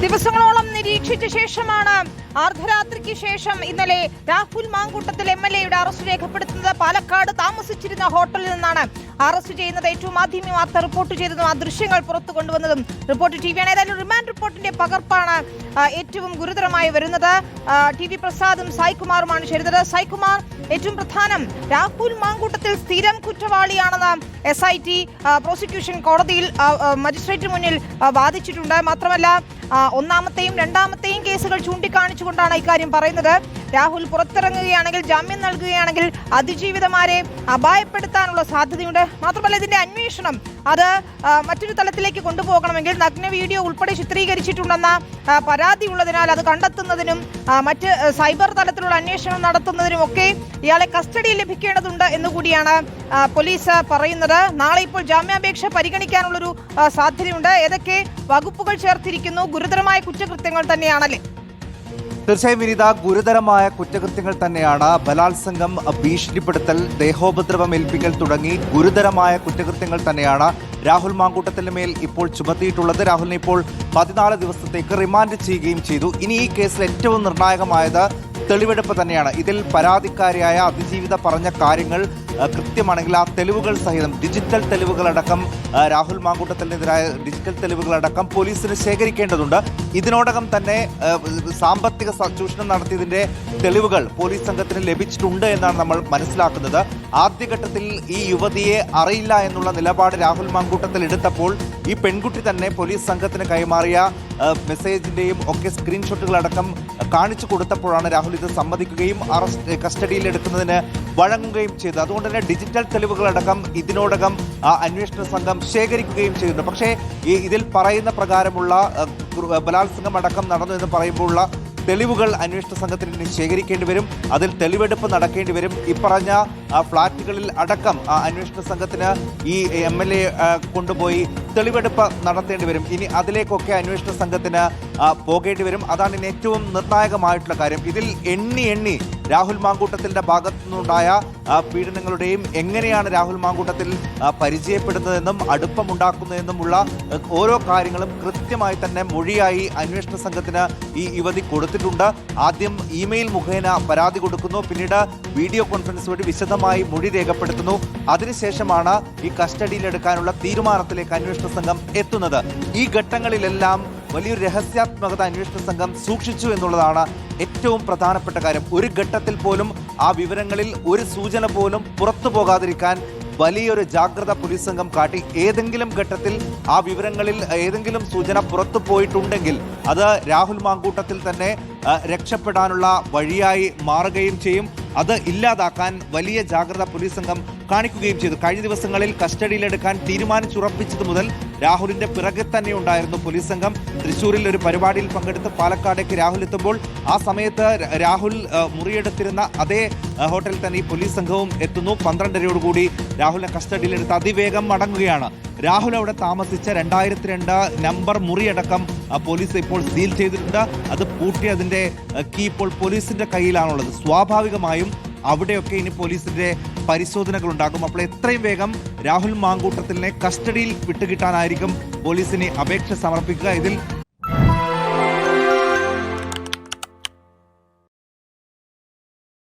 ദിവസങ്ങളോളം നിരീക്ഷിച്ച ശേഷമാണ് അർദ്ധരാത്രിക്ക് ശേഷം ഇന്നലെ രാഹുൽ മാങ്കൂട്ടത്തിൽ MLA-യുടെ അറസ്റ്റ് രേഖപ്പെടുത്തുന്നത്. പാലക്കാട് താമസിച്ചിരുന്ന ഹോട്ടലിൽ നിന്നാണ് അറസ്റ്റ് ചെയ്യുന്നത്. ഏറ്റവും ആദ്യമേ വാർത്ത റിപ്പോർട്ട് ചെയ്തതും ആ ദൃശ്യങ്ങൾ പുറത്തു കൊണ്ടുവന്നതും റിപ്പോർട്ട് ടിവിയാണ്. ഏതായാലും റിമാൻഡ് റിപ്പോർട്ടിന്റെ പകർപ്പാണ് ഏറ്റവും ഗുരുതരമായി വരുന്നത്. TV പ്രസാദും സായ്കുമാറുമാണ് ചേരുന്നത്. സായ്കുമാർ, ഏറ്റവും പ്രധാനം രാഹുൽ മാങ്കൂട്ടത്തിൽ സ്ഥിരം കുറ്റവാളിയാണെന്ന് SIT പ്രോസിക്യൂഷൻ കോടതിയിൽ മജിസ്ട്രേറ്റിന് മുന്നിൽ വാദിച്ചിട്ടുണ്ട്. മാത്രമല്ല ഒന്നാമത്തെയും രണ്ടാമത്തെയും കേസുകൾ ചൂണ്ടിക്കാണിച്ചുകൊണ്ടാണ് ഇക്കാര്യം പറയുന്നത്. രാഹുൽ പുറത്തിറങ്ങുകയാണെങ്കിൽ, ജാമ്യം നൽകുകയാണെങ്കിൽ അതിജീവിതമാരെ അപായപ്പെടുത്താനുള്ള സാധ്യതയുണ്ട്. മാത്രമല്ല ഇതിന്റെ അന്വേഷണം അത് മറ്റൊരു തലത്തിലേക്ക് കൊണ്ടുപോകണമെങ്കിൽ നഗ്ന വീഡിയോ ഉൾപ്പെടെ ചിത്രീകരിച്ചിട്ടുണ്ടെന്ന പരാതി ഉള്ളതിനാൽ അത് കണ്ടെത്തുന്നതിനും മറ്റ് സൈബർ തലത്തിലുള്ള അന്വേഷണം നടത്തുന്നതിനും ഒക്കെ ഇയാളെ കസ്റ്റഡിയിൽ ലഭിക്കേണ്ടതുണ്ട് എന്നുകൂടിയാണ് പോലീസ് പറയുന്നത്. നാളെ ഇപ്പോൾ ജാമ്യാപേക്ഷ പരിഗണിക്കാനുള്ളൊരു സാധ്യതയുണ്ട്. ഏതൊക്കെ വകുപ്പുകൾ ചേർത്തിരിക്കുന്നു? ഗുരുതരമായ കുറ്റകൃത്യങ്ങൾ തന്നെയാണല്ലേ? തീർച്ചയായും വിനീത, ഗുരുതരമായ കുറ്റകൃത്യങ്ങൾ തന്നെയാണ്. ബലാത്സംഗം, ഭീഷണിപ്പെടുത്തൽ, ദേഹോപദ്രവം ഏൽപ്പിക്കൽ തുടങ്ങി ഗുരുതരമായ കുറ്റകൃത്യങ്ങൾ തന്നെയാണ് രാഹുൽ മാങ്കൂട്ടത്തിന് മേൽ ഇപ്പോൾ ചുമത്തിയിട്ടുള്ളത്. രാഹുലിനെ ഇപ്പോൾ 14 ദിവസത്തേക്ക് റിമാൻഡ് ചെയ്യുകയും ചെയ്തു. ഇനി ഈ കേസിൽ ഏറ്റവും നിർണായകമായത് തെളിവെടുപ്പ് തന്നെയാണ്. ഇതിൽ പരാതിക്കാരിയായ അതിജീവിത പറഞ്ഞ കാര്യങ്ങൾ കൃത്യമാണെങ്കിൽ ആ തെളിവുകൾ സഹിതം ഡിജിറ്റൽ തെളിവുകളടക്കം രാഹുൽ മാങ്കൂട്ടത്തിനെതിരായ ഡിജിറ്റൽ തെളിവുകളടക്കം പോലീസിന് ശേഖരിക്കേണ്ടതുണ്ട്. ഇതിനോടകം തന്നെ സാമ്പത്തിക ചൂഷണം നടത്തിയതിന്റെ തെളിവുകൾ പോലീസ് സംഘത്തിന് ലഭിച്ചിട്ടുണ്ട് എന്നാണ് നമ്മൾ മനസ്സിലാക്കുന്നത്. ആദ്യഘട്ടത്തിൽ ഈ യുവതിയെ അറിയില്ല എന്നുള്ള നിലപാട് രാഹുൽ മാങ്കൂട്ടത്തിൽ എടുത്തപ്പോൾ ഈ പെൺകുട്ടി തന്നെ പോലീസ് സംഘത്തിന് കൈമാറിയ മെസ്സേജിന്റെയും ഒക്കെ സ്ക്രീൻഷോട്ടുകളടക്കം കാണിച്ചു കൊടുത്തപ്പോഴാണ് രാഹുൽ ഇത് സമ്മതിക്കുകയും കസ്റ്റഡിയിൽ എടുക്കുന്നതിന് വഴങ്ങുകയും ചെയ്തത്. അതുകൊണ്ട് തന്നെ ഡിജിറ്റൽ തെളിവുകളടക്കം ഇതിനോടകം അന്വേഷണ സംഘം ശേഖരിക്കുകയും ചെയ്യുന്നു. പക്ഷേ ഇതിൽ പറയുന്ന പ്രകാരമുള്ള ബലാത്സംഗം അടക്കം നടന്നു എന്ന് പറയുമ്പോഴുള്ള തെളിവുകൾ അന്വേഷണ സംഘത്തിന് ശേഖരിക്കേണ്ടി വരും. അതിൽ തെളിവെടുപ്പ് നടക്കേണ്ടി വരും. ഇപ്പറഞ്ഞ ഫ്ളാറ്റുകളിൽ അടക്കം അന്വേഷണ സംഘത്തിന് ഈ MLA കൊണ്ടുപോയി തെളിവെടുപ്പ് നടത്തേണ്ടി വരും. ഇനി അതിലേക്കൊക്കെ അന്വേഷണ സംഘത്തിന് പോകേണ്ടി വരും. അതാണ് ഇനി ഏറ്റവും നിർണായകമായിട്ടുള്ള കാര്യം. ഇതിൽ എണ്ണി രാഹുൽ മാങ്കൂട്ടത്തിൻ്റെ ഭാഗത്തു നിന്നുണ്ടായ പീഡനങ്ങളുടെയും എങ്ങനെയാണ് രാഹുൽ മാങ്കൂട്ടത്തിൽ പരിചയപ്പെടുന്നതെന്നും അടുപ്പമുണ്ടാക്കുന്നതെന്നുമുള്ള ഓരോ കാര്യങ്ങളും കൃത്യമായി തന്നെ മൊഴിയായി അന്വേഷണ സംഘത്തിന് ഈ യുവതി കൊടുത്തിട്ടുണ്ട്. ആദ്യം ഇമെയിൽ മുഖേന പരാതി കൊടുക്കുന്നു, പിന്നീട് വീഡിയോ കോൺഫറൻസ് വഴി വിശദമായി മൊഴി രേഖപ്പെടുത്തുന്നു. അതിനുശേഷമാണ് ഈ കസ്റ്റഡിയിലെടുക്കാനുള്ള തീരുമാനത്തിലേക്ക് അന്വേഷണ സംഘം എത്തുന്നത്. ഈ ഘട്ടങ്ങളിലെല്ലാം വലിയൊരു രഹസ്യാത്മകത അന്വേഷണ സംഘം സൂക്ഷിച്ചു എന്നുള്ളതാണ് ഏറ്റവും പ്രധാനപ്പെട്ട കാര്യം. ഒരു ഘട്ടത്തിൽ പോലും ആ വിവരങ്ങളിൽ ഒരു സൂചന പോലും പുറത്തു പോകാതിരിക്കാൻ വലിയൊരു ജാഗ്രത പോലീസ് സംഘം കാട്ടി. ഏതെങ്കിലും ഘട്ടത്തിൽ ആ വിവരങ്ങളിൽ ഏതെങ്കിലും സൂചന പുറത്തു പോയിട്ടുണ്ടെങ്കിൽ അത് രാഹുൽ മാങ്കൂട്ടത്തിൽ തന്നെ രക്ഷപ്പെടാനുള്ള വഴിയായി മാറുകയും ചെയ്യും. അത് ഇല്ലാതാക്കാൻ വലിയ ജാഗ്രത പോലീസ് സംഘം കാണിക്കുകയും ചെയ്തു. കഴിഞ്ഞ ദിവസങ്ങളിൽ കസ്റ്റഡിയിലെടുക്കാൻ തീരുമാനിച്ചുറപ്പിച്ചത് മുതൽ രാഹുലിന്റെ പിറകെ തന്നെ ഉണ്ടായിരുന്നു പോലീസ് സംഘം. തൃശ്ശൂരിൽ ഒരു പരിപാടിയിൽ പങ്കെടുത്ത് പാലക്കാടേക്ക് രാഹുൽ എത്തുമ്പോൾ ആ സമയത്ത് രാഹുൽ മുറിയെടുത്തിരുന്ന അതേ ഹോട്ടലിൽ തന്നെ ഈ പോലീസ് സംഘവും എത്തുന്നു. 12:30യോടുകൂടി രാഹുലിനെ കസ്റ്റഡിയിലെടുത്ത് അതിവേഗം മടങ്ങുകയാണ്. രാഹുൽ അവിടെ താമസിച്ച 2002 നമ്പർ മുറിയടക്കം പോലീസ് ഇപ്പോൾ സീൽ ചെയ്തിട്ടുണ്ട്. അത് പൂട്ടി അതിന്റെ കീ ഇപ്പോൾ പോലീസിന്റെ കയ്യിലാണുള്ളത്. സ്വാഭാവികമായും അവിടെയൊക്കെ ഇനി പോലീസിന്റെ പരിശോധനകൾ ഉണ്ടാകും. അപ്പോൾ എത്രയും വേഗം രാഹുൽ മാങ്കൂട്ടത്തിനെ കസ്റ്റഡിയിൽ വിട്ടുകിട്ടാനായിരിക്കും പോലീസിന് അപേക്ഷ സമർപ്പിക്കുക. ഇതിൽ